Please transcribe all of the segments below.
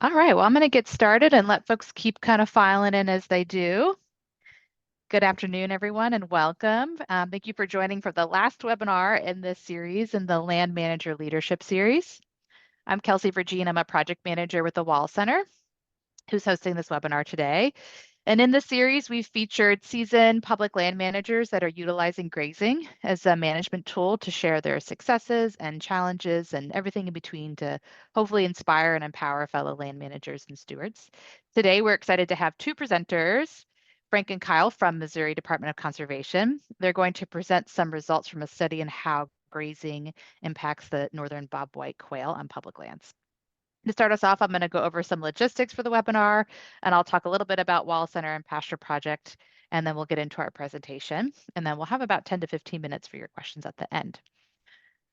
All right, well, I'm going to get started and let folks keep kind of filing in as they do. Good afternoon, everyone, and welcome. Thank you for joining for the last webinar in this series in the Land Manager Leadership Series. I'm Kelsey Virgin. I'm a project manager with the Wall Center who's hosting this webinar today. And in this series, we've featured seasoned public land managers that are utilizing grazing as a management tool to share their successes and challenges and everything in between to hopefully inspire and empower fellow land managers and stewards. Today, we're excited to have two presenters, Frank and Kyle from Missouri Department of Conservation. They're going to present some results from a study on how grazing impacts the Northern Bobwhite quail on public lands. To start us off, I'm going to go over some logistics for the webinar, and I'll talk a little bit about Wall Center and Pasture Project, and then we'll get into our presentation. And then we'll have about 10 to 15 minutes for your questions at the end.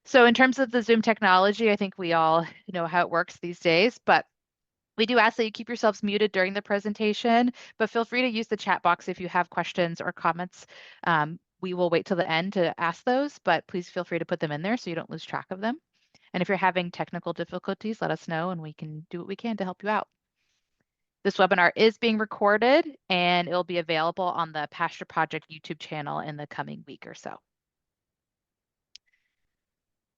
So in terms of the Zoom technology, I think we all know how it works these days, but we do ask that you keep yourselves muted during the presentation, but feel free to use the chat box if you have questions or comments. We will wait till the end to ask those, but please feel free to put them in there so you don't lose track of them. And if you're having technical difficulties, let us know and we can do what we can to help you out. This webinar is being recorded and it'll be available on the Pasture Project YouTube channel in the coming week or so.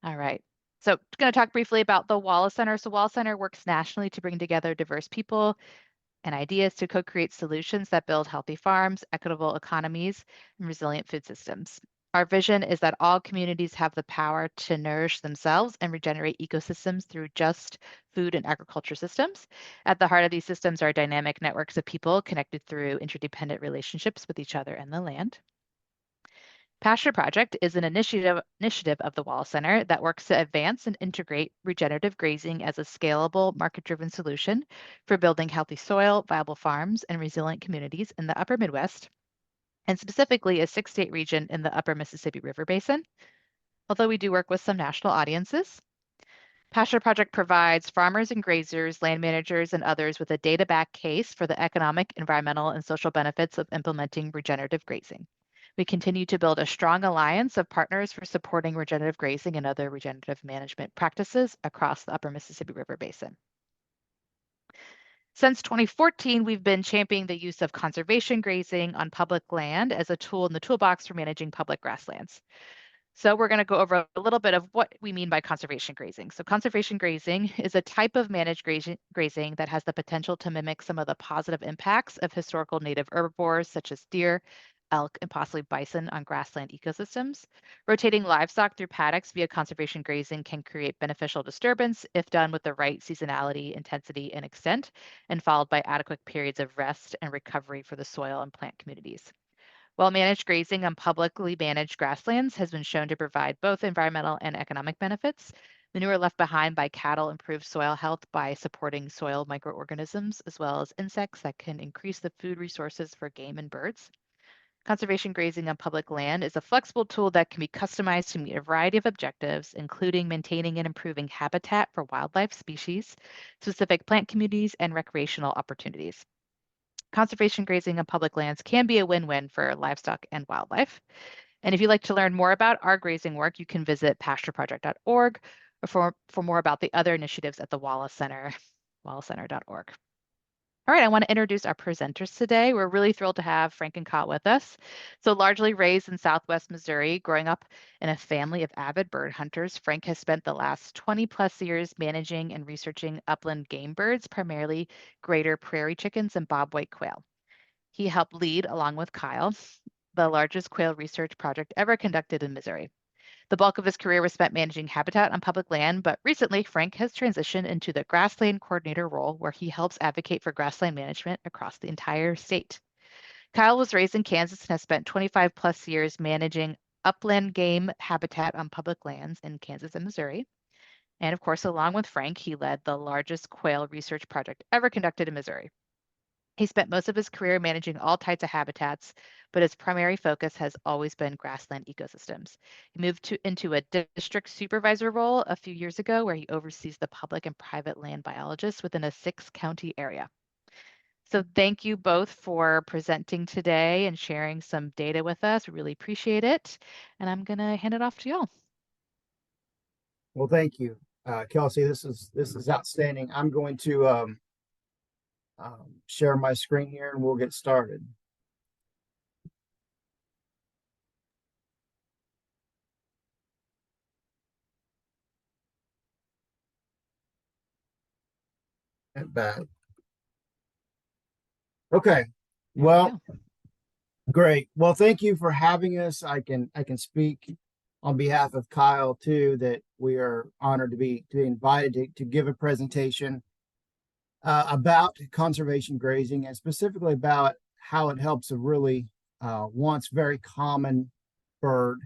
All right. So I'm going to talk briefly about the Wallace Center. So Wallace Center works nationally to bring together diverse people and ideas to co-create solutions that build healthy farms, equitable economies, and resilient food systems. Our vision is that all communities have the power to nourish themselves and regenerate ecosystems through just food and agriculture systems. At the heart of these systems are dynamic networks of people connected through interdependent relationships with each other and the land. Pasture Project is an initiative of the Wallace Center that works to advance and integrate regenerative grazing as a scalable, market-driven solution for building healthy soil, viable farms, and resilient communities in the upper Midwest, and specifically a 6-state region in the upper Mississippi River Basin, although we do work with some national audiences. Pasture Project provides farmers and grazers, land managers, and others with a data-backed case for the economic, environmental, and social benefits of implementing regenerative grazing. We continue to build a strong alliance of partners for supporting regenerative grazing and other regenerative management practices across the upper Mississippi River Basin. Since 2014, we've been championing the use of conservation grazing on public land as a tool in the toolbox for managing public grasslands. So we're going to go over a little bit of what we mean by conservation grazing. So conservation grazing is a type of managed grazing that has the potential to mimic some of the positive impacts of historical native herbivores such as deer, elk, and possibly bison on grassland ecosystems. Rotating livestock through paddocks via conservation grazing can create beneficial disturbance if done with the right seasonality, intensity, and extent, and followed by adequate periods of rest and recovery for the soil and plant communities. While managed grazing on publicly managed grasslands has been shown to provide both environmental and economic benefits, manure left behind by cattle improves soil health by supporting soil microorganisms as well as insects that can increase the food resources for game and birds. Conservation grazing on public land is a flexible tool that can be customized to meet a variety of objectives, including maintaining and improving habitat for wildlife species, specific plant communities, and recreational opportunities. Conservation grazing on public lands can be a win-win for livestock and wildlife. And if you'd like to learn more about our grazing work, you can visit pastureproject.org or for more about the other initiatives at the Wallace Center, wallacecenter.org. All right, I want to introduce our presenters today. We're really thrilled to have Frank and Kyle with us. So largely raised in Southwest Missouri, growing up in a family of avid bird hunters, Frank has spent the last 20 plus years managing and researching upland game birds, primarily greater prairie chickens and bobwhite quail. He helped lead, along with Kyle, the largest quail research project ever conducted in Missouri. The bulk of his career was spent managing habitat on public land, but recently Frank has transitioned into the grassland coordinator role where he helps advocate for grassland management across the entire state. Kyle was raised in Kansas and has spent 25 plus years managing upland game habitat on public lands in Kansas and Missouri. And of course, along with Frank, he led the largest quail research project ever conducted in Missouri. He spent most of his career managing all types of habitats, but his primary focus has always been grassland ecosystems. He moved into a district supervisor role a few years ago where he oversees the public and private land biologists within a 6-county area. So thank you both for presenting today and sharing some data with us. We really appreciate it. And I'm going to hand it off to y'all. Well, thank you, Kelsey. This is outstanding. I'm going to share my screen here and we'll get started. Back. Okay. Well, great. Well, thank you for having us. I can speak on behalf of Kyle too, that we are honored to be invited to give a presentation about conservation grazing and specifically about how it helps a really once very common bird,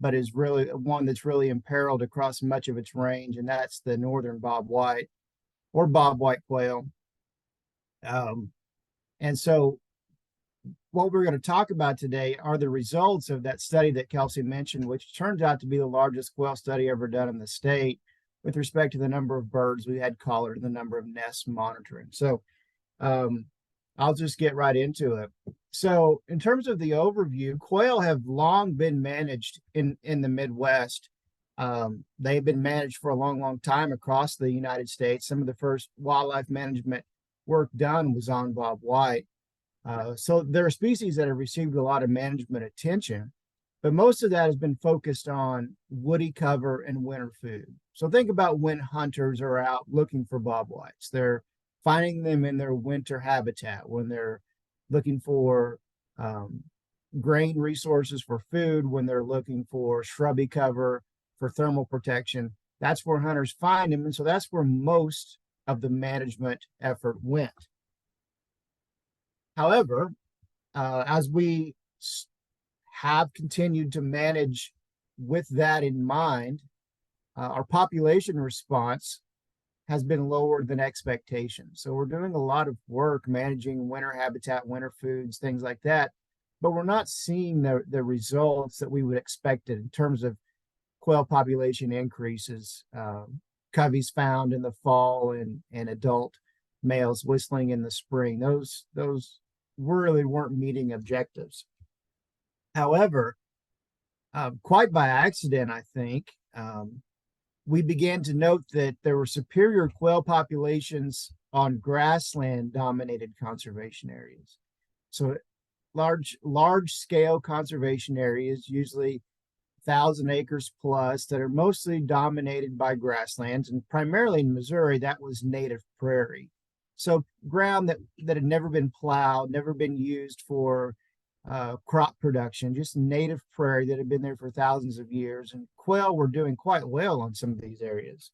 but is really one that's really imperiled across much of its range, and that's the Northern Bobwhite or Bobwhite quail. And so what we're going to talk about today are the results of that study that Kelsey mentioned, which turns out to be the largest quail study ever done in the state with respect to the number of birds we had collared and the number of nests monitoring. So I'll just get right into it. So in terms of the overview, quail have long been managed in the Midwest. They've been managed for a long time across the United States. Some of the first wildlife management work done was on bobwhite. So there are species that have received a lot of management attention, but most of that has been focused on woody cover and winter food. So think about when hunters are out looking for bobwhites. They're finding them in their winter habitat when they're looking for grain resources for food, when they're looking for shrubby cover for thermal protection. That's where hunters find them. And so that's where most of the management effort went. However, as we have continued to manage with that in mind, our population response has been lower than expectations. So we're doing a lot of work managing winter habitat, winter foods, things like that, but we're not seeing the results that we would expect in terms of quail population increases, coveys found in the fall and adult males whistling in the spring. Those really weren't meeting objectives. However, quite by accident, I think, we began to note that there were superior quail populations on grassland dominated conservation areas. So large scale conservation areas, usually 1,000 acres plus, that are mostly dominated by grasslands, and primarily in Missouri, that was native prairie. So ground that had never been plowed, never been used for crop production, just native prairie that had been there for thousands of years. And quail were doing quite well on some of these areas.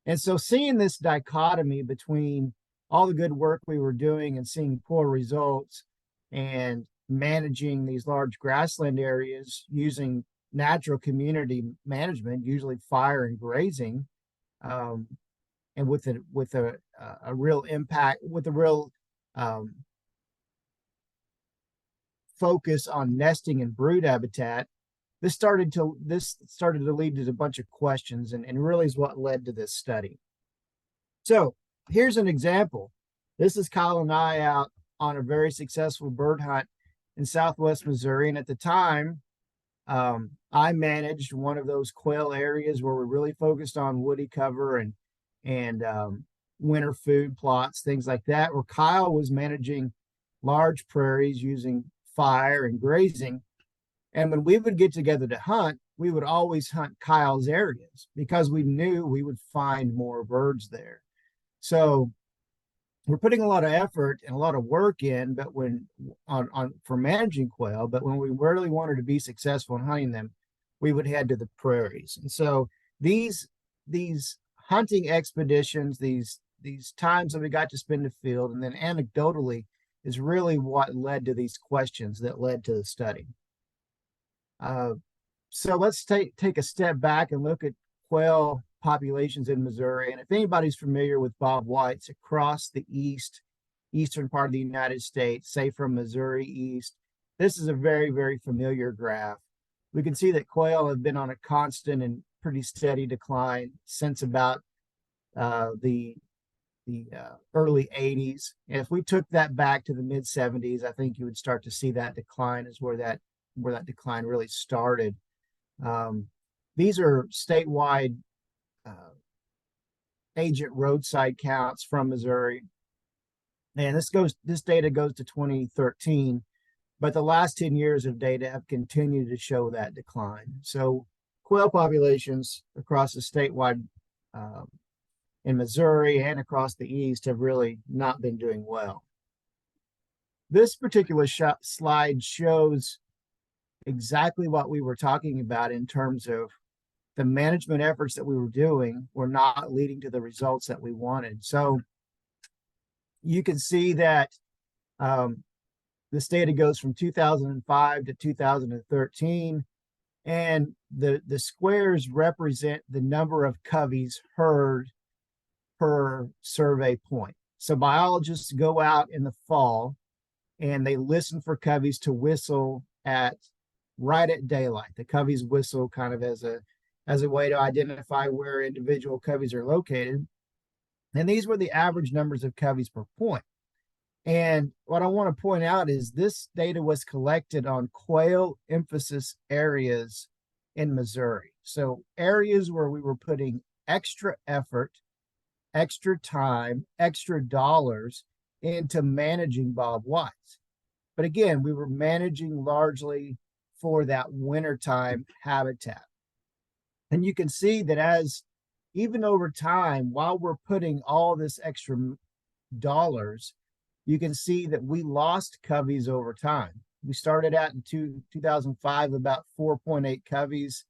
And so seeing this dichotomy between all the good work we were doing and seeing poor results and managing these large grassland areas using natural community management, usually fire and grazing, and with a real impact, with a real focus on nesting and brood habitat, this started to lead to a bunch of questions, and really is what led to this study. So here's an example. This is Kyle and I out on a very successful bird hunt in Southwest Missouri, and at the time, I managed one of those quail areas where we really focused on woody cover and winter food plots, things like that, where Kyle was managing large prairies using fire and grazing. And when we would get together to hunt, we would always hunt Kyle's areas because we knew we would find more birds there. So we're putting a lot of effort and a lot of work in, but when for managing quail, but when we really wanted to be successful in hunting them, we would head to the prairies. And so these hunting expeditions, these times that we got to spend in the field, and then anecdotally, is really what led to these questions that led to the study. So let's take a step back and look at quail populations in Missouri. And if anybody's familiar with bobwhites across the eastern part of the United States, say from Missouri east, this is a very familiar graph. We can see that quail have been on a constant and pretty steady decline since about the early 80s. And if we took that back to the mid 70s, I think you would start to see that decline is where that decline really started. These are statewide agent roadside counts from Missouri. And this data goes to 2013, but the last 10 years of data have continued to show that decline. So quail populations across the statewide in Missouri and across the East have really not been doing well. This particular slide shows exactly what we were talking about in terms of the management efforts that we were doing were not leading to the results that we wanted. So you can see that this data goes from 2005 to 2013, and the squares represent the number of coveys heard per survey point. So biologists go out in the fall and they listen for coveys to whistle right at daylight. The coveys whistle kind of as a way to identify where individual coveys are located. And these were the average numbers of coveys per point. And what I want to point out is this data was collected on quail emphasis areas in Missouri. So areas where we were putting extra effort, extra time, extra dollars into managing bobwhites. But again, we were managing largely for that wintertime habitat. And you can see that as even over time, while we're putting all this extra dollars, you can see that we lost coveys over time. We started out in 2005 about 4.8 coveys.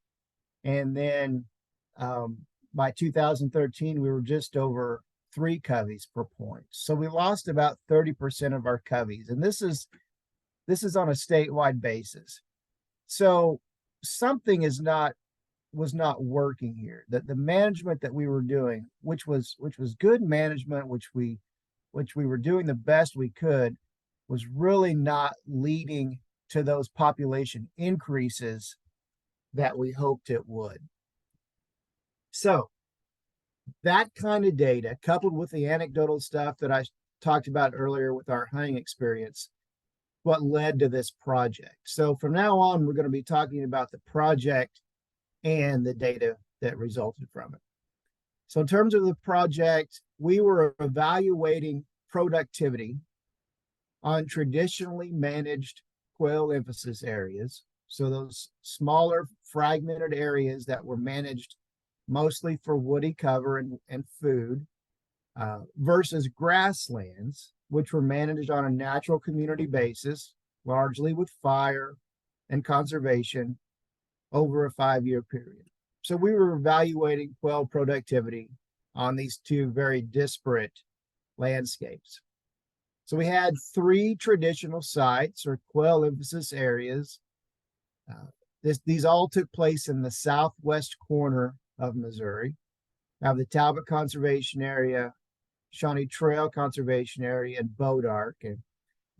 And then by 2013, we were just over 3 coveys per point. So we lost about 30% of our coveys. And this is on a statewide basis. So something was not working here. That the management that we were doing, which was good management, which we were doing the best we could, was really not leading to those population increases that we hoped it would. So that kind of data, coupled with the anecdotal stuff that I talked about earlier with our hunting experience, what led to this project. So from now on, we're going to be talking about the project and the data that resulted from it. So in terms of the project, we were evaluating productivity on traditionally managed quail emphasis areas. So those smaller fragmented areas that were managed mostly for woody cover and food versus grasslands, which were managed on a natural community basis, largely with fire and conservation over a 5-year period. So we were evaluating quail productivity on these two very disparate landscapes. So we had 3 traditional sites or quail emphasis areas. These all took place in the southwest corner of Missouri. We have the Talbot Conservation Area, Shawnee Trail Conservation Area, and Bodark. And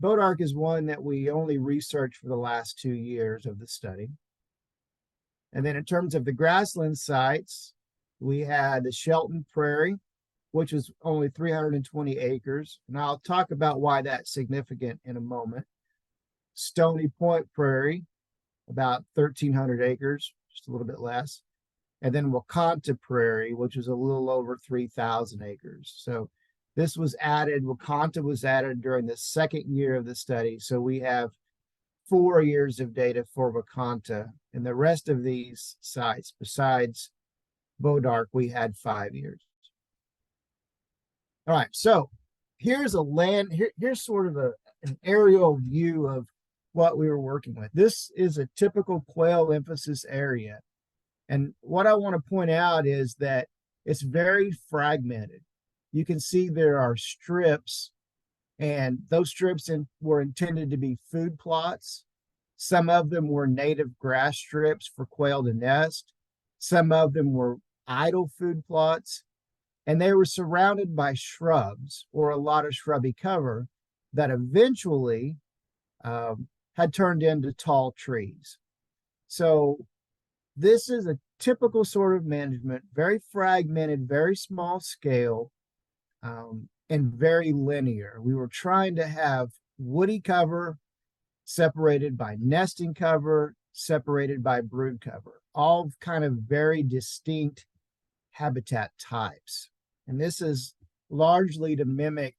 Bodark is one that we only researched for the last 2 years of the study. And then in terms of the grassland sites, we had the Shelton Prairie, which was only 320 acres. And I'll talk about why that's significant in a moment. Stony Point Prairie, about 1,300 acres, just a little bit less. And then Wakanta Prairie, which is a little over 3,000 acres. So this was added, Wakanta was added during the second year of the study. So we have 4 years of data for Wakanta. And the rest of these sites, besides Bodark, we had 5 years. All right, so here's here's sort of an aerial view of what we were working with. This is a typical quail emphasis area. And what I want to point out is that it's very fragmented. You can see there are strips, and those strips were intended to be food plots. Some of them were native grass strips for quail to nest. Some of them were idle food plots, and they were surrounded by shrubs or a lot of shrubby cover that eventually had turned into tall trees. So this is a typical sort of management, very fragmented, very small scale, and very linear. We were trying to have woody cover separated by nesting cover, separated by brood cover, all kind of very distinct habitat types. And this is largely to mimic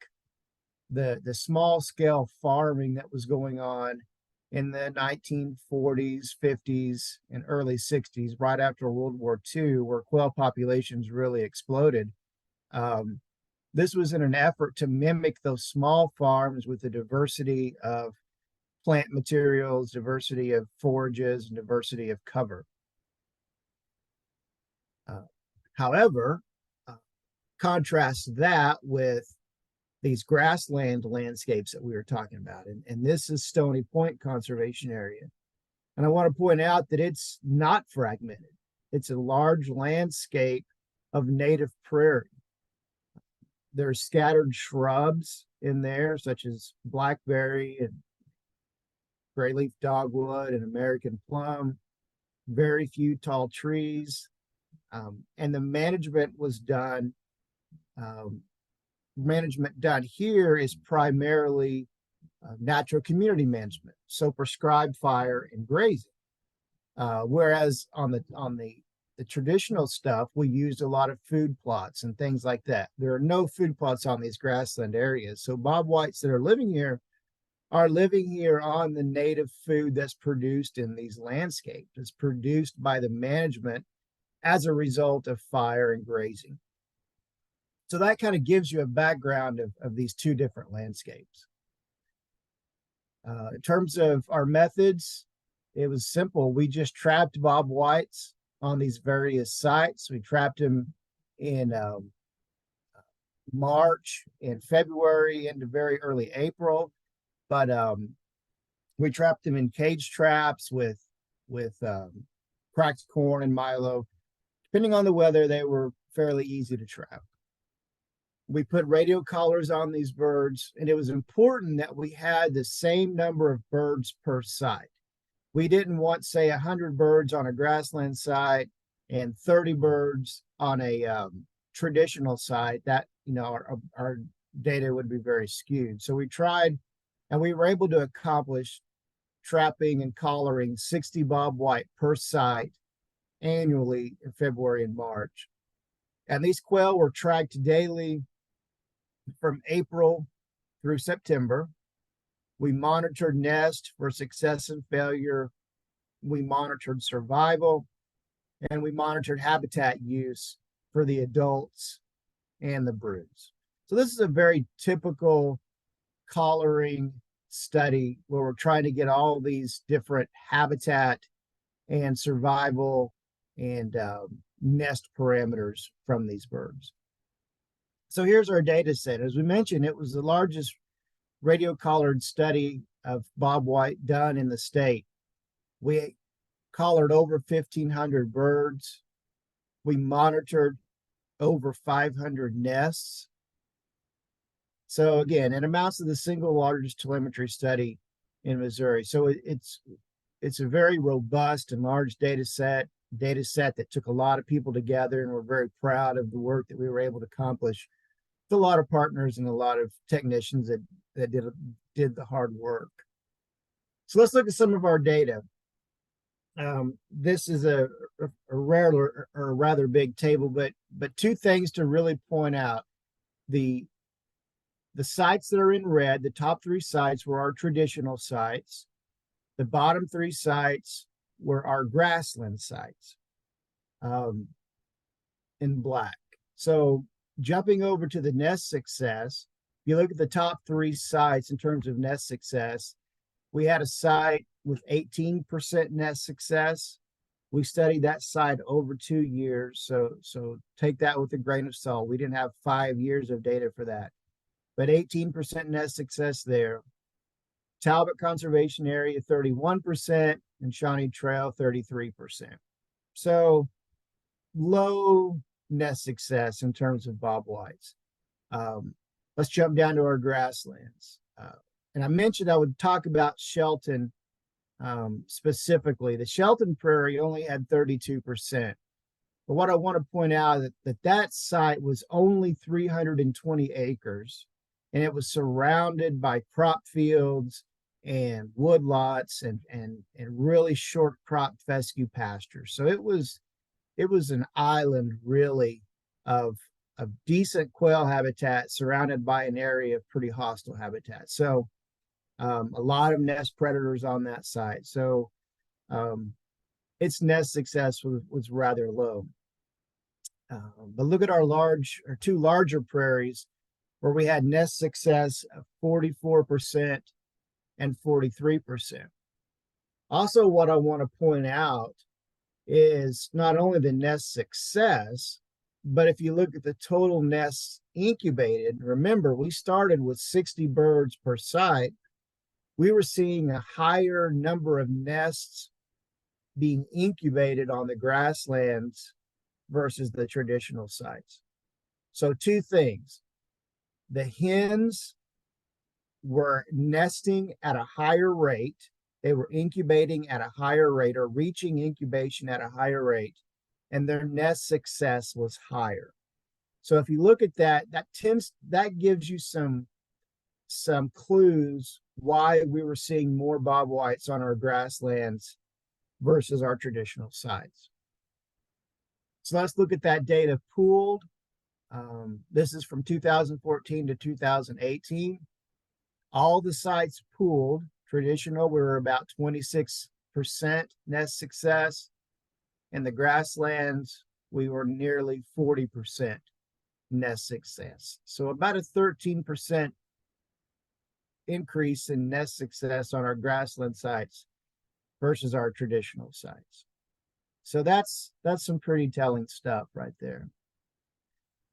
the small scale farming that was going on in the 1940s, 50s, and early 60s, right after World War II, where quail populations really exploded. Um, this was in an effort to mimic those small farms with the diversity of plant materials, diversity of forages, and diversity of cover. Uh, However, uh, contrast that with these grassland landscapes that we were talking about. And this is Stony Point Conservation Area. And I want to point out that it's not fragmented. It's a large landscape of native prairie. There's scattered shrubs in there, such as blackberry and gray leaf dogwood and American plum, very few tall trees. And the management done here is primarily natural community management, so prescribed fire and grazing. Whereas on the traditional stuff, we used a lot of food plots and things like that. There are no food plots on these grassland areas. So bobwhites that are living here on the native food that's produced in these landscapes. It's produced by the management as a result of fire and grazing. So that kind of gives you a background of these two different landscapes. In terms of our methods, it was simple. We just trapped bobwhites on these various sites. We trapped them in March and February into very early April, but we trapped them in cage traps with cracked corn and milo. Depending on the weather, they were fairly easy to trap. We put radio collars on these birds, and it was important that we had the same number of birds per site. We didn't want, say, 100 birds on a grassland site and 30 birds on a traditional site. That, our data would be very skewed. So we tried, and we were able to accomplish trapping and collaring 60 bobwhite per site annually in February and March. And these quail were tracked daily from April through September. We monitored nest for success and failure. We monitored survival, and we monitored habitat use for the adults and the broods. So this is a very typical collaring study where we're trying to get all these different habitat and survival and nest parameters from these birds. So here's our data set. As we mentioned, it was the largest radio collared study of bobwhite done in the state. We collared over 1,500 birds. We monitored over 500 nests. So again, it amounts to the single largest telemetry study in Missouri. So it's a very robust and large data set that took a lot of people together, and we're very proud of the work that we were able to accomplish with a lot of partners and a lot of technicians that did the hard work. So let's look at some of our data. This is a rare or a rather big table, but two things to really point out. The sites that are in red, the top 3 sites were our traditional sites. The bottom 3 sites were our grassland sites in black. So jumping over to the nest success, if you look at the top 3 sites in terms of nest success, we had a site with 18% nest success. We studied that site over 2 years. So take that with a grain of salt. We didn't have 5 years of data for that, but 18% nest success there. Talbot Conservation Area, 31%, and Shawnee Trail, 33%. So low nest success in terms of bobwhites. Let's jump down to our grasslands. And I mentioned I would talk about Shelton specifically. The Shelton Prairie only had 32%. But what I want to point out is that site was only 320 acres, and it was surrounded by crop fields and woodlots and really short crop fescue pastures. So it was an island really of a decent quail habitat surrounded by an area of pretty hostile habitat. So a lot of nest predators on that site. So its nest success was rather low. But look at our two larger prairies where we had nest success of 44% and 43%. Also, what I want to point out is not only the nest success, but if you look at the total nests incubated, remember we started with 60 birds per site. We were seeing a higher number of nests being incubated on the grasslands versus the traditional sites. So two things. The hens were nesting at a higher rate. They were incubating at a higher rate or reaching incubation at a higher rate, and their nest success was higher. So if you look at that, that gives you some clues why we were seeing more bobwhites on our grasslands versus our traditional sites. So let's look at that data pooled. This is from 2014 to 2018. All the sites pooled, traditional, we were about 26% nest success. In the grasslands, we were nearly 40% nest success. So about a 13% increase in nest success on our grassland sites versus our traditional sites. So that's some pretty telling stuff right there.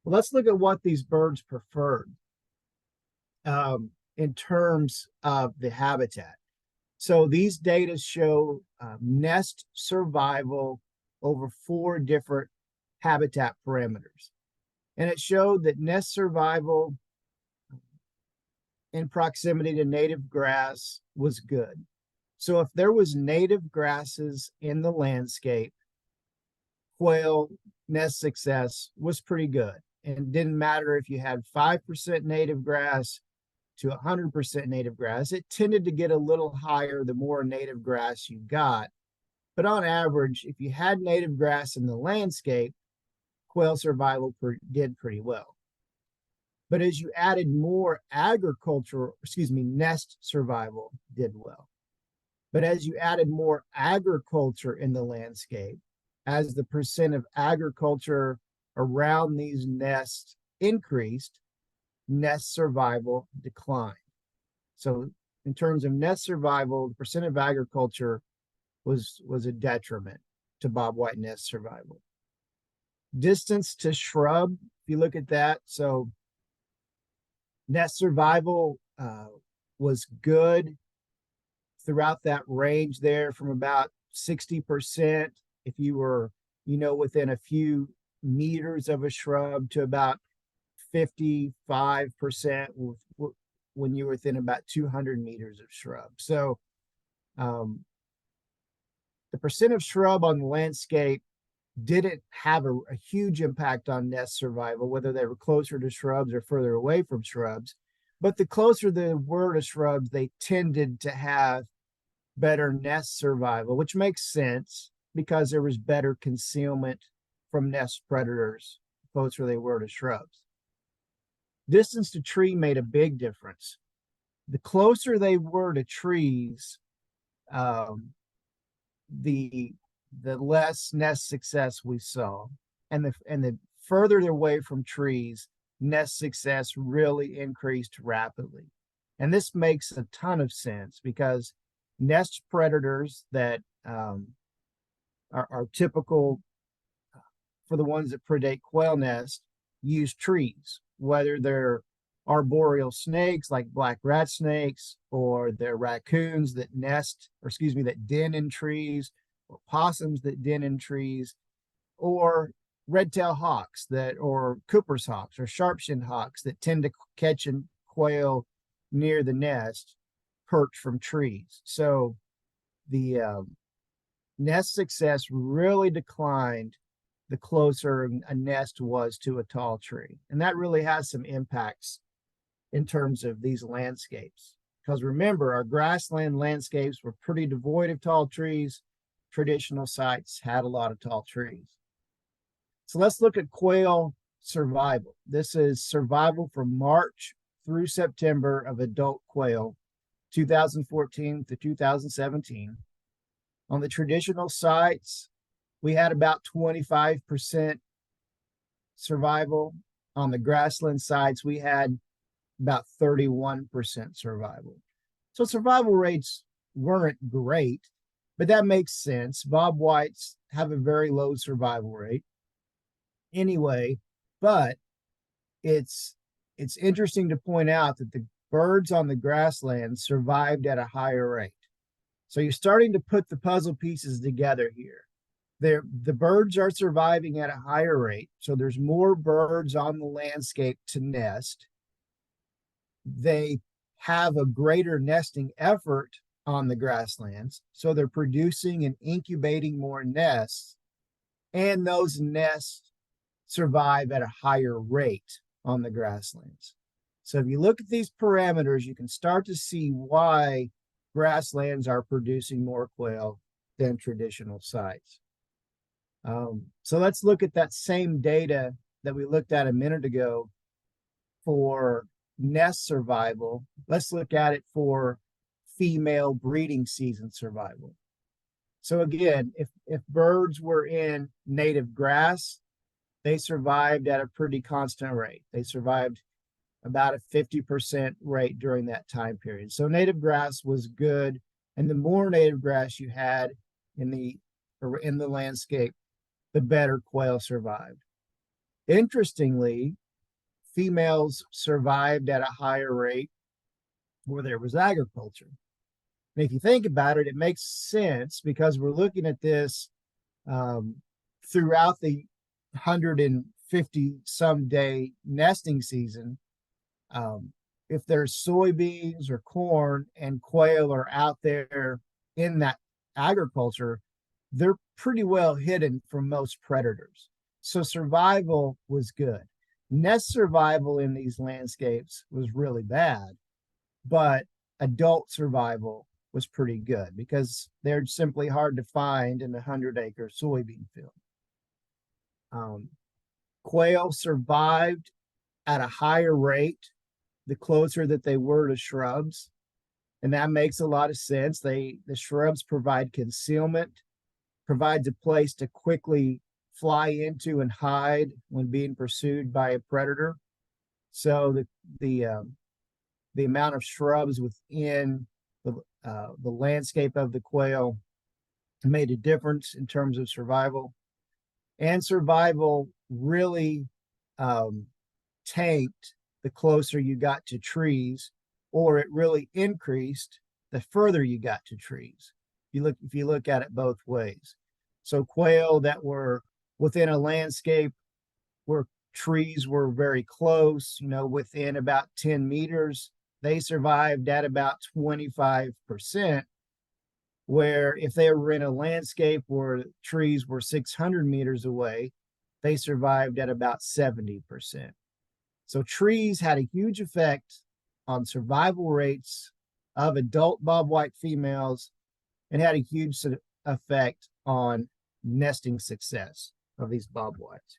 Well, let's look at what these birds preferred in terms of the habitat. So these data show nest survival over 4 different habitat parameters. And it showed that nest survival in proximity to native grass was good. So if there was native grasses in the landscape, quail nest success was pretty good. And it didn't matter if you had 5% native grass to 100% native grass. It tended to get a little higher the more native grass you got. But on average, if you had native grass in the landscape, quail survival did pretty well. But as you added more nest survival did well. But as you added more agriculture in the landscape, as the percent of agriculture around these nests increased, nest survival declined. So in terms of nest survival, the percent of agriculture was a detriment to bobwhite nest survival. Distance to shrub, if you look at that, so nest survival was good throughout that range there from about 60% if you were, within a few meters of a shrub to about 55% when you're within about 200 meters of shrub. So the percent of shrub on the landscape didn't have a huge impact on nest survival, whether they were closer to shrubs or further away from shrubs. But the closer they were to shrubs, they tended to have better nest survival, which makes sense because there was better concealment from nest predators the closer they were to shrubs. Distance to tree made a big difference. The closer they were to trees, the less nest success we saw, and the further away from trees, nest success really increased rapidly. And this makes a ton of sense because nest predators that are typical for the ones that predate quail nests use trees, whether they're arboreal snakes like black rat snakes, or they're raccoons that den in trees, or possums that den in trees, or red-tailed hawks or Cooper's hawks or sharp-shinned hawks that tend to catch and quail near the nest perched from trees. So the nest success really declined the closer a nest was to a tall tree. And that really has some impacts in terms of these landscapes. Because remember, our grassland landscapes were pretty devoid of tall trees. Traditional sites had a lot of tall trees. So let's look at quail survival. This is survival from March through September of adult quail, 2014 to 2017. On the traditional sites, we had about 25% survival. On the grassland sites, we had about 31% survival. So survival rates weren't great, but that makes sense. Bobwhites have a very low survival rate anyway, but it's interesting to point out that the birds on the grassland survived at a higher rate. So you're starting to put the puzzle pieces together here. The birds are surviving at a higher rate, so there's more birds on the landscape to nest. They have a greater nesting effort on the grasslands, so they're producing and incubating more nests, and those nests survive at a higher rate on the grasslands. So if you look at these parameters, you can start to see why grasslands are producing more quail than traditional sites. So let's look at that same data that we looked at a minute ago for nest survival. Let's look at it for female breeding season survival. So again, if birds were in native grass, they survived at a pretty constant rate. They survived about a 50% rate during that time period. So native grass was good, and the more native grass you had in the landscape, the better quail survived. Interestingly, females survived at a higher rate where there was agriculture. And if you think about it, it makes sense because we're looking at this throughout the 150 some day nesting season. If there's soybeans or corn and quail are out there in that agriculture, they're pretty well hidden from most predators. So survival was good. Nest survival in these landscapes was really bad, but adult survival was pretty good because they're simply hard to find in a 100-acre soybean field. Quail survived at a higher rate the closer that they were to shrubs, and that makes a lot of sense. The shrubs provide concealment, provides a place to quickly fly into and hide when being pursued by a predator. So the amount of shrubs within the landscape of the quail made a difference in terms of survival. And survival really tanked the closer you got to trees, or it really increased the further you got to trees. If you look at it both ways. So quail that were within a landscape where trees were very close, within about 10 meters, they survived at about 25%, where if they were in a landscape where trees were 600 meters away, they survived at about 70%. So trees had a huge effect on survival rates of adult bobwhite females and had a huge effect on nesting success of these bobwhites.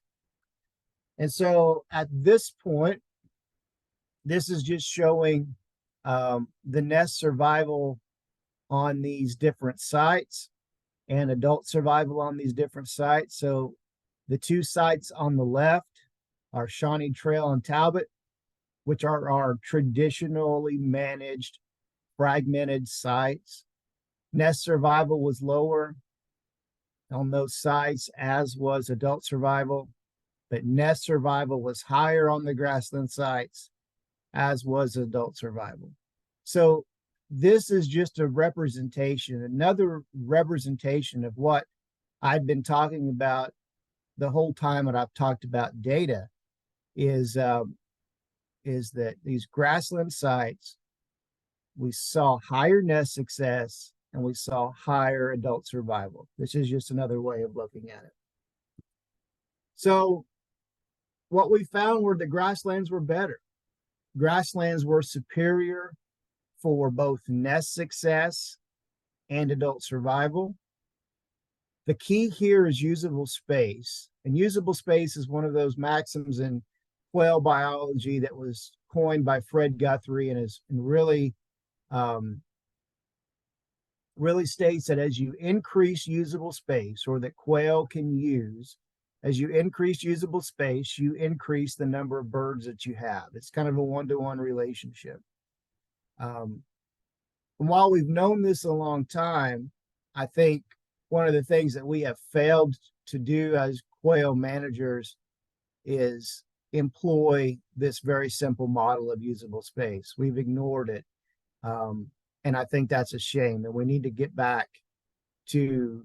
And so at this point, this is just showing the nest survival on these different sites and adult survival on these different sites. So the two sites on the left are Shawnee Trail and Talbot, which are our traditionally managed fragmented sites. Nest survival was lower on those sites, as was adult survival, but nest survival was higher on the grassland sites, as was adult survival. So this is just a representation, another representation of what I've been talking about the whole time that I've talked about data, is that these grassland sites, we saw higher nest success and we saw higher adult survival. This is just another way of looking at it. So what we found were the grasslands were better. Grasslands were superior for both nest success and adult survival. The key here is usable space. And usable space is one of those maxims in quail biology that was coined by Fred Guthrie and um, really states that as you increase usable space, or that quail can use, as you increase usable space, you increase the number of birds that you have. It's kind of a one-to-one relationship. Um, and while we've known this a long time, I think one of the things that we have failed to do as quail managers is employ this very simple model of usable space. We've ignored it. Um, and I think that's a shame. And we need to get back to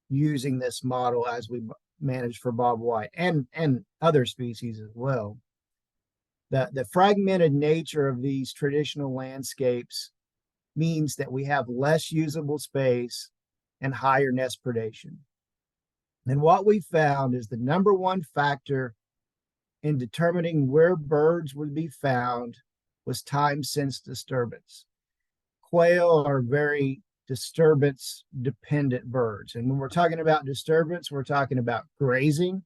using this model as we manage for bobwhite and other species as well. The fragmented nature of these traditional landscapes means that we have less usable space and higher nest predation. And what we found is the number one factor in determining where birds would be found was time since disturbance. Quail are very disturbance dependent birds. And when we're talking about disturbance, we're talking about grazing.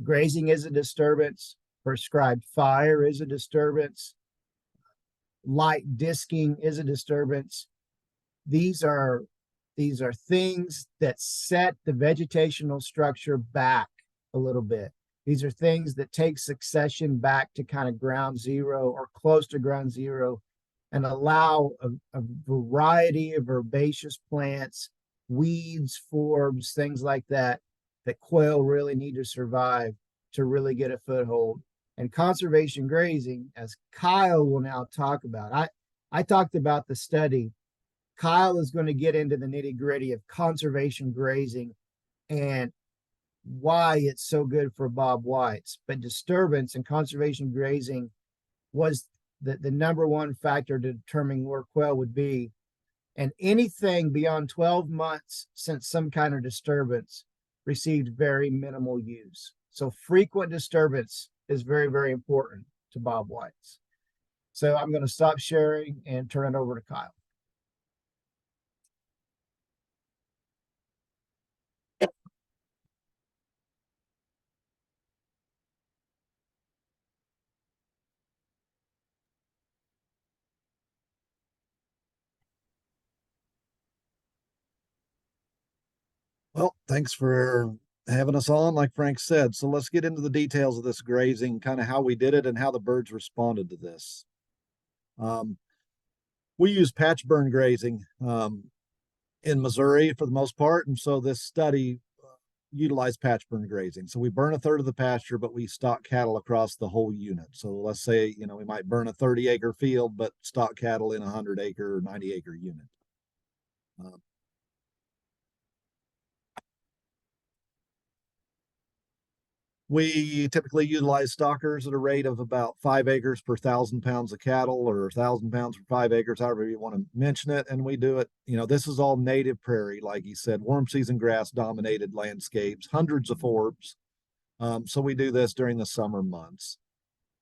Grazing is a disturbance. Prescribed fire is a disturbance. Light disking is a disturbance. These are things that set the vegetational structure back a little bit. These are things that take succession back to kind of ground zero or close to ground zero and allow a variety of herbaceous plants, weeds, forbs, things like that, that quail really need to survive to really get a foothold. And conservation grazing, as Kyle will now talk about, I talked about the study. Kyle is going to get into the nitty gritty of conservation grazing and why it's so good for bobwhites. But disturbance and conservation grazing was the number one factor to determining where quail would be. And anything beyond 12 months since some kind of disturbance received very minimal use. So frequent disturbance is very, very important to bobwhites. So I'm going to stop sharing and turn it over to Kyle. Well, thanks for having us on, like Frank said. So let's get into the details of this grazing, kind of how we did it and how the birds responded to this. We use patch burn grazing in Missouri for the most part. And so this study utilized patch burn grazing. So we burn a third of the pasture, but we stock cattle across the whole unit. So let's say, we might burn a 30-acre field, but stock cattle in a 100-acre or 90-acre unit. We typically utilize stockers at a rate of about 5 acres per 1,000 pounds of cattle, or 1,000 pounds per 5 acres, however you want to mention it. And we do it, this is all native prairie, like he said, warm season grass dominated landscapes, hundreds of forbs. So we do this during the summer months.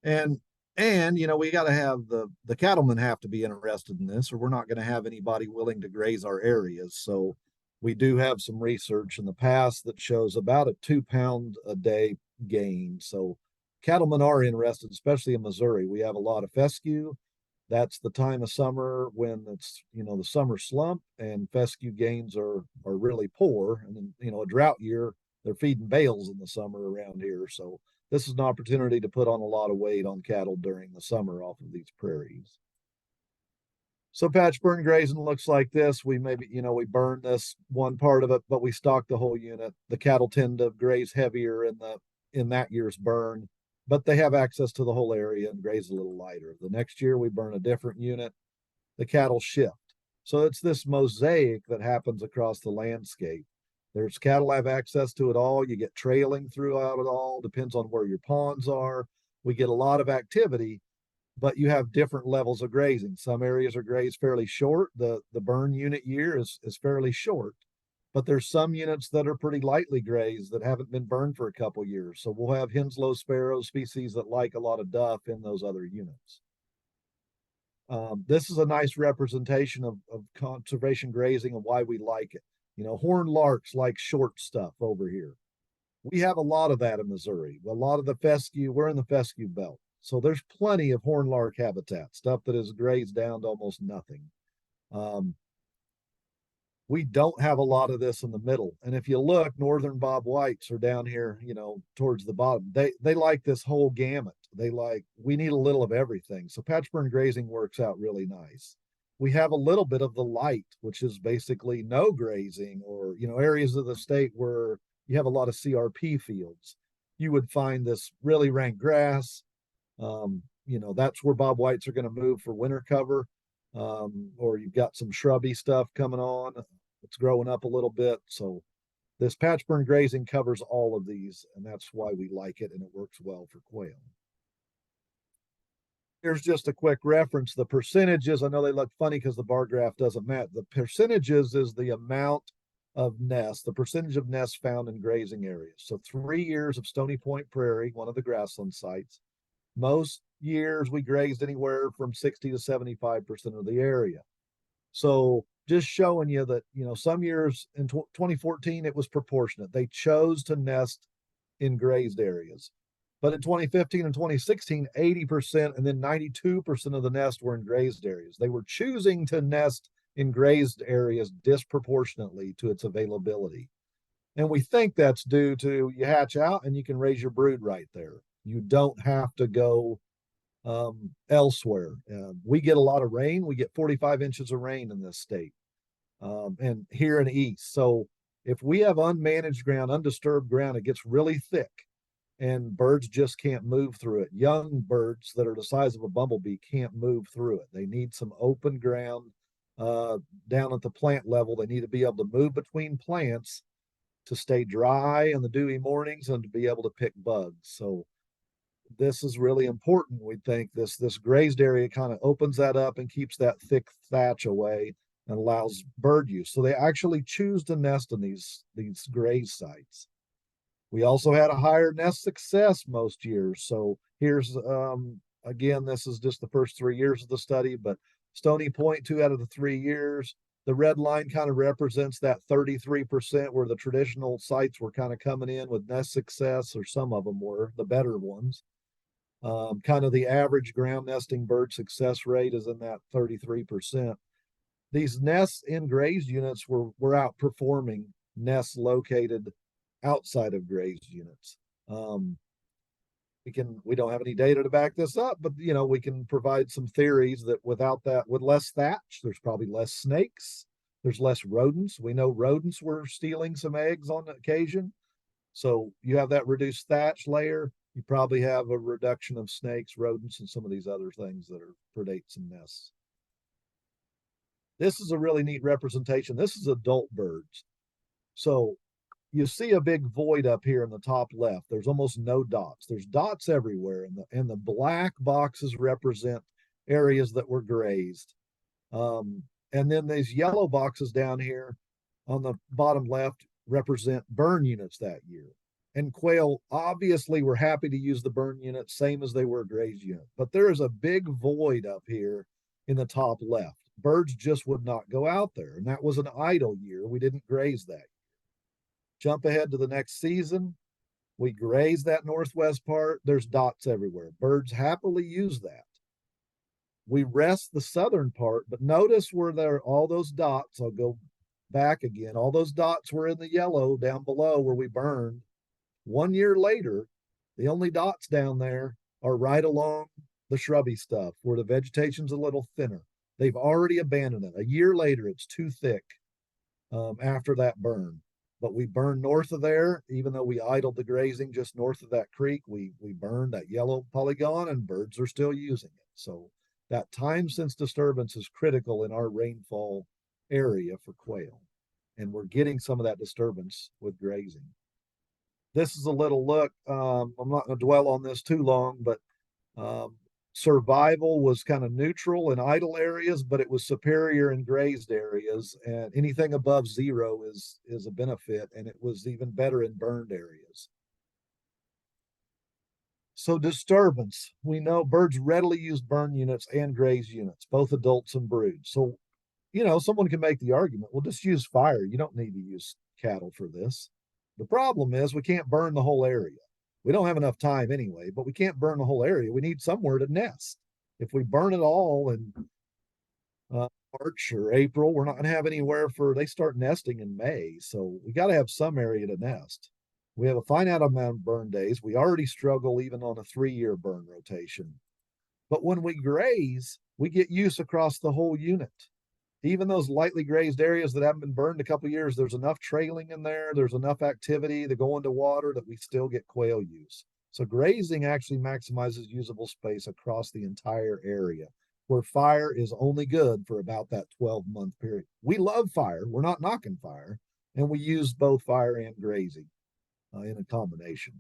And we got to have the cattlemen have to be interested in this, or we're not going to have anybody willing to graze our areas. So we do have some research in the past that shows about a 2-pound a day gain. So cattlemen are interested, especially in Missouri. We have a lot of fescue. That's the time of summer when it's, the summer slump, and fescue gains are really poor. And then, a drought year, they're feeding bales in the summer around here. So this is an opportunity to put on a lot of weight on cattle during the summer off of these prairies. So patch burn grazing looks like this. We maybe, we burn this one part of it, but we stock the whole unit. The cattle tend to graze heavier in that year's burn, but they have access to the whole area and graze a little lighter. The next year we burn a different unit. The cattle shift. So it's this mosaic that happens across the landscape. There's cattle have access to it all. You get trailing throughout it all. Depends on where your ponds are. We get a lot of activity, but you have different levels of grazing. Some areas are grazed fairly short. The burn unit year is fairly short, but there's some units that are pretty lightly grazed that haven't been burned for a couple years. So we'll have Henslow sparrow species that like a lot of duff in those other units. This is a nice representation of conservation grazing and why we like it. Horned larks like short stuff over here. We have a lot of that in Missouri. A lot of the fescue, we're in the fescue belt. So there's plenty of hornlark habitat, stuff that is grazed down to almost nothing. We don't have a lot of this in the middle. And if you look, Northern Bobwhites are down here, you know, towards the bottom. They like this whole gamut. We need a little of everything. So patch burn grazing works out really nice. We have a little bit of the light, which is basically no grazing, or, you know, areas of the state where you have a lot of CRP fields. You would find this really rank grass. You know, that's where bobwhites are going to move for winter cover. Or you've got some shrubby stuff coming on. It's growing up a little bit. So this patch burn grazing covers all of these, and that's why we like it, and it works well for quail. Here's just a quick reference. The percentages, I know they look funny because the bar graph doesn't match. The percentages is the amount of nests, the percentage of nests found in grazing areas. So 3 years of Stony Point Prairie, one of the grassland sites. Most years we grazed anywhere from 60 to 75% of the area. So just showing you that, you know, some years in 2014, it was proportionate. They chose to nest in grazed areas. But in 2015 and 2016, 80% and then 92% of the nests were in grazed areas. They were choosing to nest in grazed areas disproportionately to its availability. And we think that's due to you hatch out and you can raise your brood right there. You don't have to go elsewhere. We get a lot of rain. We get 45 inches of rain in this state, and here in the east. So if we have unmanaged ground, undisturbed ground, it gets really thick and birds just can't move through it. Young birds that are the size of a bumblebee can't move through it. They need some open ground down at the plant level. They need to be able to move between plants to stay dry in the dewy mornings and to be able to pick bugs. So this is really important. We think this grazed area kind of opens that up and keeps that thick thatch away and allows bird use. So they actually choose to nest in these grazed sites. We also had a higher nest success most years. So here's again, this is just the first 3 years of the study, but Stony Point, 2 out of the 3 years. The red line kind of represents that 33% where the traditional sites were kind of coming in with nest success, or some of them were the better ones. Kind of the average ground nesting bird success rate is in that 33%. These nests in grazed units were outperforming nests located outside of grazed units. We don't have any data to back this up, but you know, we can provide some theories that without that, with less thatch, there's probably less snakes, there's less rodents. We know rodents were stealing some eggs on occasion. So you have that reduced thatch layer, you probably have a reduction of snakes, rodents, and some of these other things that predate some nests. This is a really neat representation. This is adult birds. So you see a big void up here in the top left. There's almost no dots. There's dots everywhere, and the black boxes represent areas that were grazed. And then these yellow boxes down here on the bottom left represent burn units that year. And quail obviously were happy to use the burn unit, same as they were a grazed unit. But there is a big void up here in the top left. Birds just would not go out there. And that was an idle year. We didn't graze that year. Jump ahead to the next season. We graze that northwest part. There's dots everywhere. Birds happily use that. We rest the southern part, but notice where there are all those dots. I'll go back again. All those dots were in the yellow down below where we burned. 1 year later, the only dots down there are right along the shrubby stuff where the vegetation's a little thinner. They've already abandoned it. A year later, it's too thick after that burn. But we burned north of there, even though we idled the grazing just north of that creek, we burned that yellow polygon and birds are still using it. So that time since disturbance is critical in our rainfall area for quail. And we're getting some of that disturbance with grazing. This is a little look. I'm not going to dwell on this too long, but survival was kind of neutral in idle areas, but it was superior in grazed areas. And anything above 0 is a benefit, and it was even better in burned areas. So disturbance, we know birds readily use burn units and grazed units, both adults and brood. So, you know, someone can make the argument, well, just use fire. You don't need to use cattle for this. The problem is we can't burn the whole area. We don't have enough time anyway, but we can't burn the whole area. We need somewhere to nest. If we burn it all in March or April, we're not going to have anywhere they start nesting in May. So we got to have some area to nest. We have a finite amount of burn days. We already struggle even on a 3-year burn rotation. But when we graze, we get use across the whole unit. Even those lightly grazed areas that haven't been burned a couple of years, there's enough trailing in there. There's enough activity to go into water that we still get quail use. So grazing actually maximizes usable space across the entire area, where fire is only good for about that 12-month period. We love fire. We're not knocking fire. And we use both fire and grazing in a combination.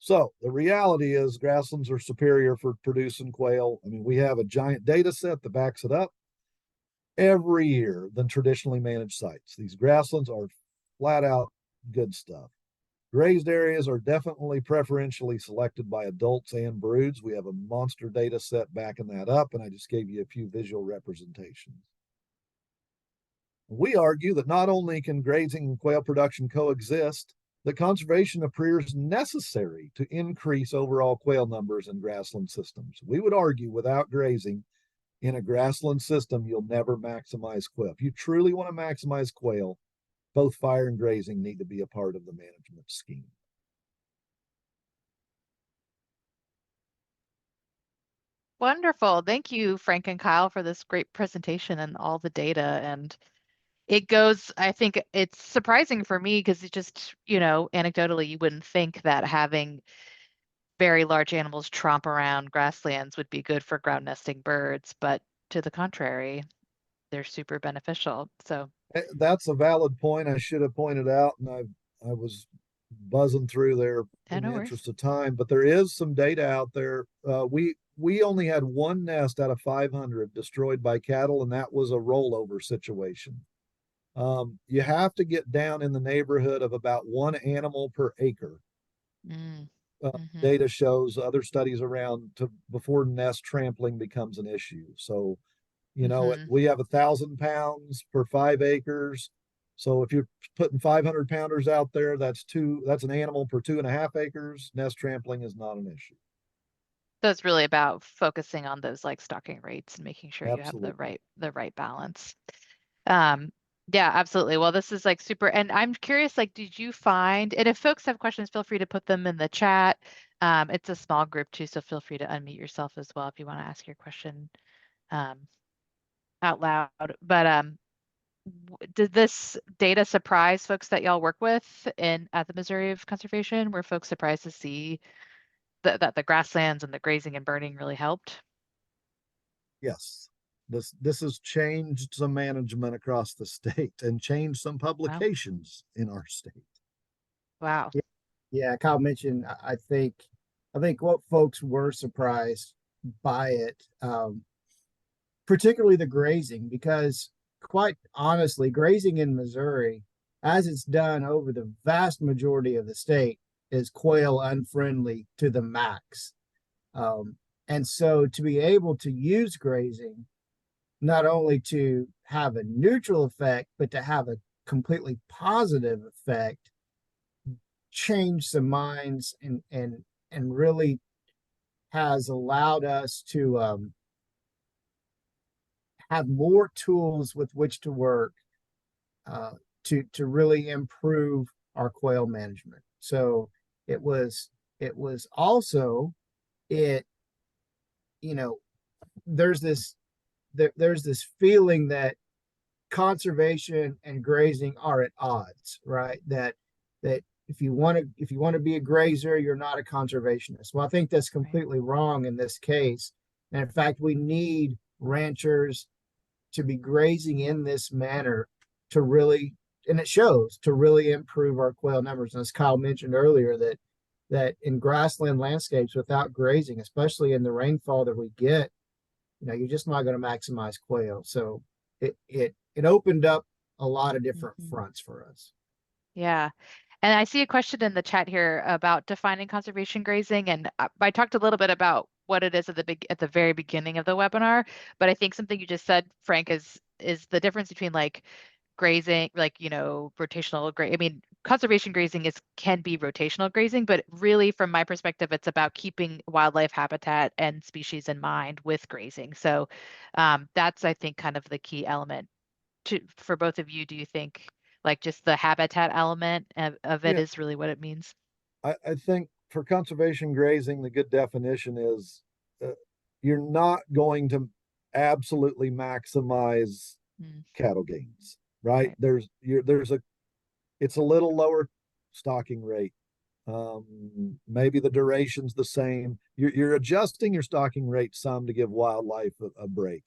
So the reality is grasslands are superior for producing quail. I mean, we have a giant data set that backs it up every year than traditionally managed sites. These grasslands are flat out good stuff. Grazed areas are definitely preferentially selected by adults and broods. We have a monster data set backing that up, and I just gave you a few visual representations. We argue that not only can grazing and quail production coexist, that conservation appears necessary to increase overall quail numbers in grassland systems. We would argue without grazing in a grassland system, you'll never maximize quail. If you truly want to maximize quail, both fire and grazing need to be a part of the management scheme. Wonderful. Thank you, Frank and Kyle, for this great presentation and all the data. And it goes, I think it's surprising for me because it just, anecdotally, you wouldn't think that having very large animals tromp around grasslands would be good for ground nesting birds, but to the contrary, they're super beneficial. So That's a valid point. I should have pointed out, and I was buzzing through there in no the worries. interest of time, but there is some data out there. We only had one nest out of 500 destroyed by cattle, and that was a rollover situation. You have to get down in the neighborhood of about one animal per acre. Mm. Data shows other studies around before nest trampling becomes an issue. So, we have 1,000 pounds per 5 acres. So if you're putting 500 pounders out there, that's an animal per 2.5 acres. Nest trampling is not an issue. So it's really about focusing on those like stocking rates and making sure you have Absolutely. the right balance. Yeah, absolutely. Well, this is like super, and I'm curious, like, did you find, and if folks have questions, feel free to put them in the chat. It's a small group too, so feel free to unmute yourself as well if you want to ask your question out loud. But did this data surprise folks that y'all work with at the Missouri of Conservation? Were folks surprised to see that the grasslands and the grazing and burning really helped? Yes. This has changed some management across the state and changed some Wow. publications in our state. Wow. Yeah, Kyle mentioned, I think what folks were surprised by it, particularly the grazing, because quite honestly, grazing in Missouri, as it's done over the vast majority of the state, is quail unfriendly to the max. And so to be able to use grazing, not only to have a neutral effect, but to have a completely positive effect, change some minds and really has allowed us to have more tools with which to work to really improve our quail management. So it was also it there's this feeling that conservation and grazing are at odds, right? That if you want to be a grazer, you're not a conservationist. Well, I think that's completely wrong in this case. And in fact, we need ranchers to be grazing in this manner to really, and it shows, to really improve our quail numbers. And as Kyle mentioned earlier, that in grassland landscapes without grazing, especially in the rainfall that we get, you're just not going to maximize quail. So it opened up a lot of different fronts for us. Yeah. And I see a question in the chat here about defining conservation grazing. And I talked a little bit about what it is at the very beginning of the webinar, but I think something you just said, Frank, is the difference between like grazing, like, rotational I mean, conservation grazing can be rotational grazing, but really from my perspective, it's about keeping wildlife habitat and species in mind with grazing. So that's, I think, kind of the key element for both of you. Do you think like just the habitat element of it Yeah, is really what it means? I think for conservation grazing, the good definition is uh, you're not going to absolutely maximize Mm, cattle gains, right? right. There's a it's a little lower stocking rate. Maybe the duration's the same. You're adjusting your stocking rate some to give wildlife a break.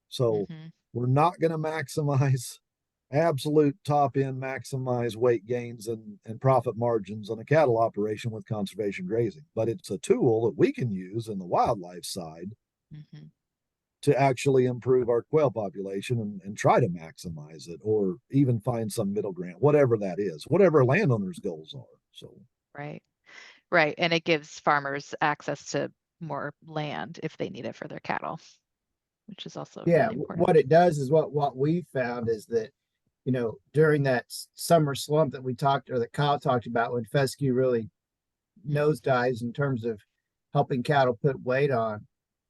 So Hmm. we're not going to maximize absolute top end maximize weight gains and profit margins on a cattle operation with conservation grazing, but it's a tool that we can use in the wildlife side Hmm. to actually improve our quail population and try to maximize it or even find some middle ground, whatever that is, whatever landowners' goals are. So, Right. Right. And it gives farmers access to more land if they need it for their cattle, which is also Yeah, really important. what it does is what we found is that, during that summer slump that we talked or that Kyle talked about when fescue really Mm, nosedives in terms of helping cattle put weight on.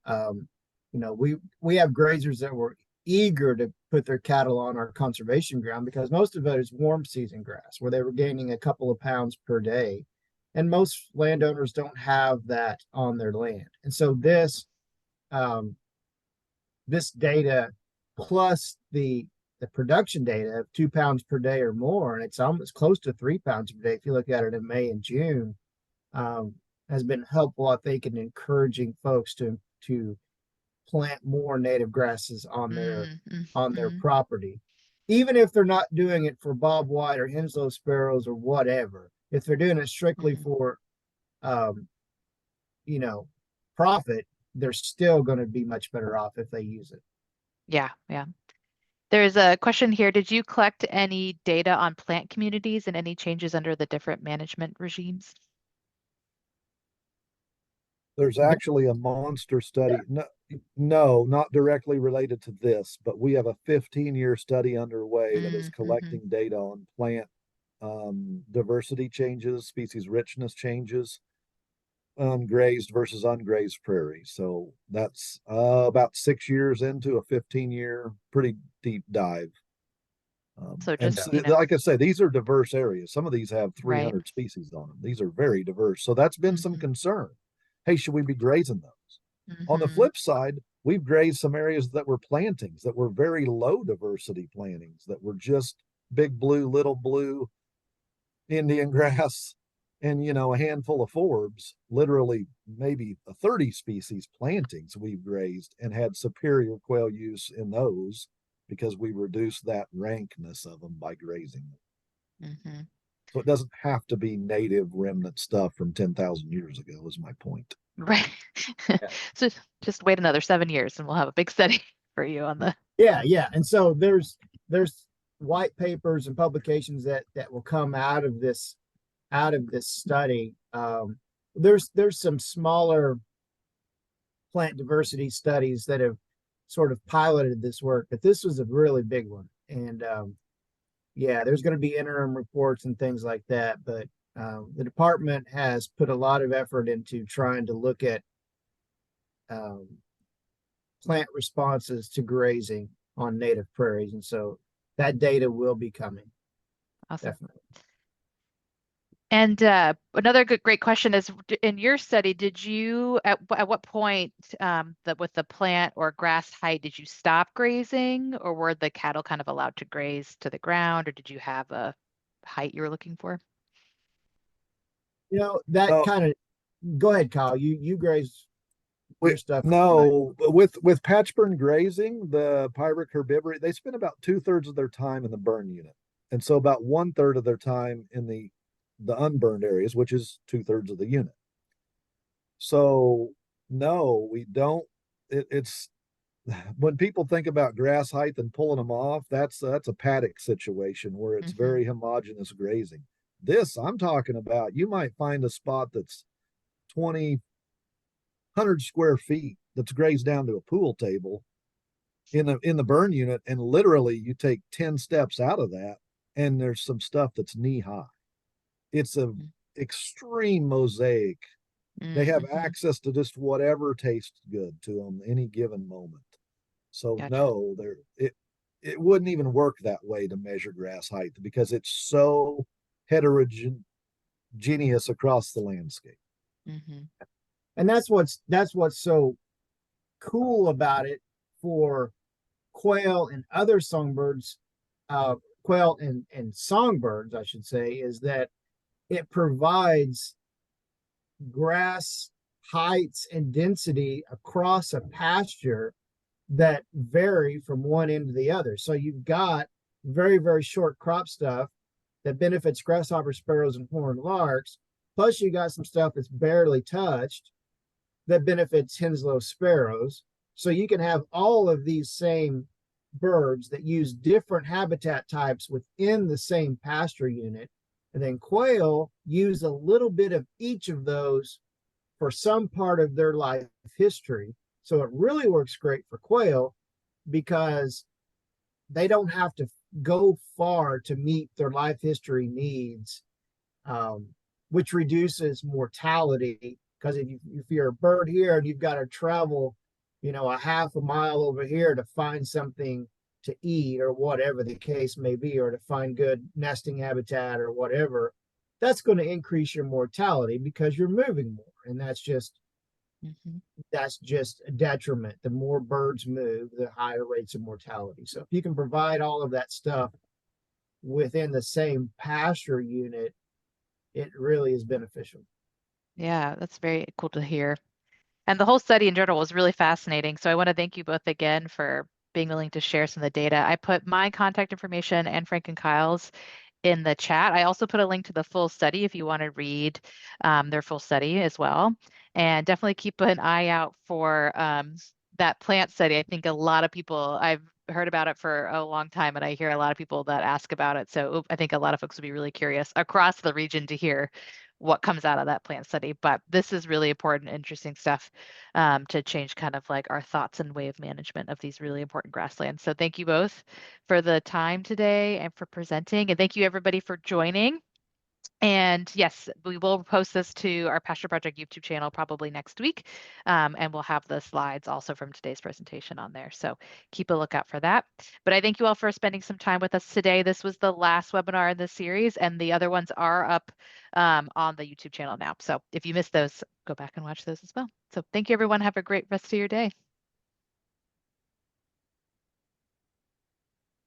Um, we have grazers that were eager to put their cattle on our conservation ground because most of it is warm season grass where they were gaining a couple of pounds per day. And most landowners don't have that on their land. And so right. um, this data plus the production data of 2 pounds per day or more, and it's almost close to 3 pounds per day if you look at it in May and June, um, has been helpful, I think, in encouraging folks to plant more native grasses Mm, on their mm, property, even if they're not doing it for bobwhite or Henslow sparrows or whatever. If they're doing it strictly mm. for, um, you know, profit, they're still going to be much better off if they use it. Yeah, yeah. There's a question here. Did you collect any data on plant communities and any changes under the different management regimes? there's Yeah, actually a monster study. No, no, not directly related to this, but we have a 15-year study underway that is Mm-hmm. collecting data on plant diversity changes, species richness changes, ungrazed versus ungrazed prairie. So that's about 6 years into a 15-year pretty deep dive. So And just, like I say, these are diverse areas. Some of these have right. 300 species on them. These are very diverse. So that's been some Mm-hmm. concern. Hey, should we be grazing those? On the Mm-hmm. flip side, we've grazed some areas that were plantings that were very low diversity plantings that were just big blue, little blue, Indian grass, and a handful of forbs, literally maybe a 30 species plantings we've grazed and had superior quail use in those because we reduced that rankness of them by grazing them. Mm-hmm. So it doesn't have to be native remnant stuff from 10,000 years ago, is my point. Right. yeah, So just wait another 7 years and we'll have a big study for you on the. yeah. And so there's white papers and publications that will come out of this study. There's some smaller plant diversity studies that have sort of piloted this work, but this was a really big one. And yeah, there's going to be interim reports and things like that. But the department has put a lot of effort into trying to look at um, plant responses to grazing on native prairies. And so that data will be coming, Awesome. definitely. And another great question is, in your study, did you at what point that with the plant or grass height did you stop grazing, or were the cattle kind of allowed to graze to the ground, or did you have a height you were looking for? That No, kind of go ahead, Kyle. You graze we, your stuff. no, with patch burn grazing, the pyrrhic herbivory, they spend about 2/3 of their time in the burn unit, and so about 1/3 of their time in the unburned areas, which is 2/3 of the unit. So no, we don't. It's when people think about grass height and pulling them off, that's a paddock situation where it's Hmm. very homogeneous grazing. This I'm talking about, you might find a spot that's 20, 100 square feet that's grazed down to a pool table, in the burn unit, and literally you take 10 steps out of that and there's some stuff that's knee high. It's a extreme mosaic. They have Mm-hmm. access to just whatever tastes good to them any given moment. So Gotcha. no, it wouldn't even work that way to measure grass height because it's so heterogeneous across the landscape. Mm-hmm. And that's what's so cool about it for quail and other songbirds, quail and songbirds, I should say, is that it provides grass heights and density across a pasture that vary from one end to the other. So you've got very, very short crop stuff that benefits grasshopper sparrows and horned larks. Plus, you got some stuff that's barely touched that benefits Henslow sparrows. So you can have all of these same birds that use different habitat types within the same pasture unit. And then quail use a little bit of each of those for some part of their life history. So it really works great for quail because they don't have to go far to meet their life history needs, which reduces mortality. Because if you're a bird here and you've got to travel, a half a mile over here to find something to eat or whatever the case may be, or to find good nesting habitat or whatever, that's going to increase your mortality because you're moving more. And that's just a detriment. The more birds move, the higher rates of mortality. So if you can provide all of that stuff within the same pasture unit, it really is beneficial. Yeah, that's very cool to hear. And the whole study in general was really fascinating. So I want to thank you both again for being willing to share some of the data. I put my contact information and Frank and Kyle's in the chat. I also put a link to the full study if you want to read their full study as well. And definitely keep an eye out for that plant study. I think a lot of people, I've heard about it for a long time, and I hear a lot of people that ask about it. So I think a lot of folks would be really curious across the region to hear what comes out of that plant study. But this is really important, interesting stuff to change kind of like our thoughts and way of management of these really important grasslands. So thank you both for the time today and for presenting. And thank you everybody for joining. And yes, we will post this to our Pasture Project YouTube channel probably next week. And we'll have the slides also from today's presentation on there. So keep a lookout for that. But I thank you all for spending some time with us today. This was the last webinar in this series, and the other ones are up on the YouTube channel now. So if you missed those, go back and watch those as well. So thank you, everyone. Have a great rest of your day.